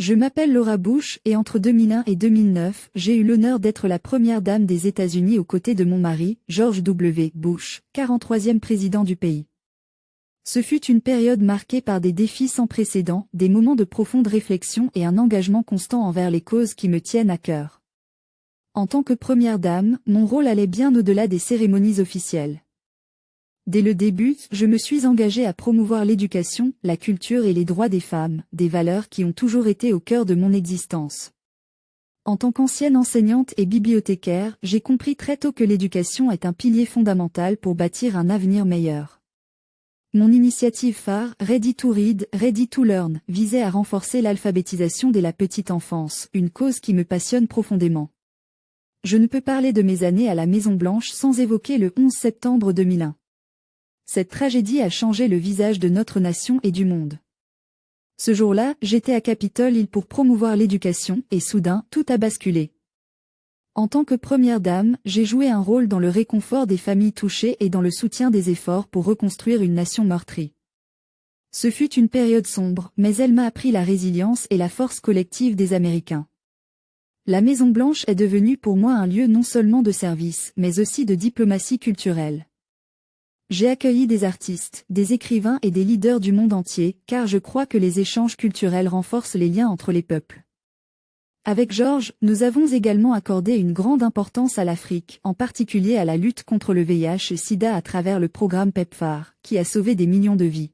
Je m'appelle Laura Bush et entre 2001 et 2009, j'ai eu l'honneur d'être la première dame des États-Unis aux côtés de mon mari, George W. Bush, 43e président du pays. Ce fut une période marquée par des défis sans précédent, des moments de profonde réflexion et un engagement constant envers les causes qui me tiennent à cœur. En tant que première dame, mon rôle allait bien au-delà des cérémonies officielles. Dès le début, je me suis engagée à promouvoir l'éducation, la culture et les droits des femmes, des valeurs qui ont toujours été au cœur de mon existence. En tant qu'ancienne enseignante et bibliothécaire, j'ai compris très tôt que l'éducation est un pilier fondamental pour bâtir un avenir meilleur. Mon initiative phare, Ready to Read, Ready to Learn, visait à renforcer l'alphabétisation dès la petite enfance, une cause qui me passionne profondément. Je ne peux parler de mes années à la Maison-Blanche sans évoquer le 11 septembre 2001. Cette tragédie a changé le visage de notre nation et du monde. Ce jour-là, j'étais à Capitol Hill pour promouvoir l'éducation, et soudain, tout a basculé. En tant que première dame, j'ai joué un rôle dans le réconfort des familles touchées et dans le soutien des efforts pour reconstruire une nation meurtrie. Ce fut une période sombre, mais elle m'a appris la résilience et la force collective des Américains. La Maison-Blanche est devenue pour moi un lieu non seulement de service, mais aussi de diplomatie culturelle. J'ai accueilli des artistes, des écrivains et des leaders du monde entier, car je crois que les échanges culturels renforcent les liens entre les peuples. Avec George, nous avons également accordé une grande importance à l'Afrique, en particulier à la lutte contre le VIH et SIDA à travers le programme PEPFAR, qui a sauvé des millions de vies.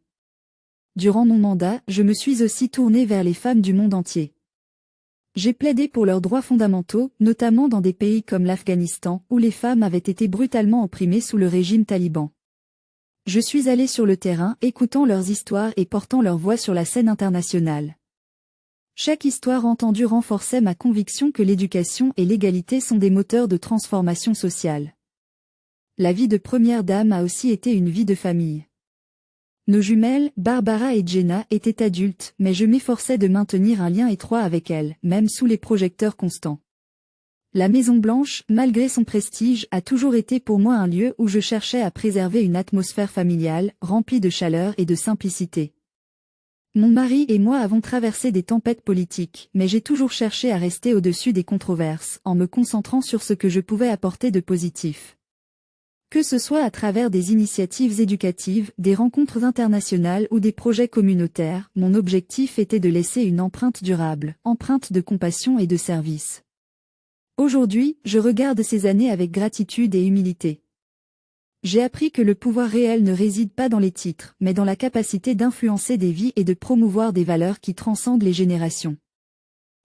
Durant mon mandat, je me suis aussi tournée vers les femmes du monde entier. J'ai plaidé pour leurs droits fondamentaux, notamment dans des pays comme l'Afghanistan, où les femmes avaient été brutalement opprimées sous le régime taliban. Je suis allée sur le terrain, écoutant leurs histoires et portant leur voix sur la scène internationale. Chaque histoire entendue renforçait ma conviction que l'éducation et l'égalité sont des moteurs de transformation sociale. La vie de première dame a aussi été une vie de famille. Nos jumelles, Barbara et Jenna, étaient adultes, mais je m'efforçais de maintenir un lien étroit avec elles, même sous les projecteurs constants. La Maison-Blanche, malgré son prestige, a toujours été pour moi un lieu où je cherchais à préserver une atmosphère familiale, remplie de chaleur et de simplicité. Mon mari et moi avons traversé des tempêtes politiques, mais j'ai toujours cherché à rester au-dessus des controverses, en me concentrant sur ce que je pouvais apporter de positif. Que ce soit à travers des initiatives éducatives, des rencontres internationales ou des projets communautaires, mon objectif était de laisser une empreinte durable, empreinte de compassion et de service. Aujourd'hui, je regarde ces années avec gratitude et humilité. J'ai appris que le pouvoir réel ne réside pas dans les titres, mais dans la capacité d'influencer des vies et de promouvoir des valeurs qui transcendent les générations.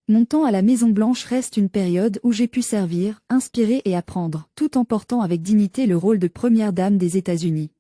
Mon temps à la Maison-Blanche reste une période où j'ai pu servir, inspirer et apprendre, tout en portant avec dignité le rôle de première dame des États-Unis.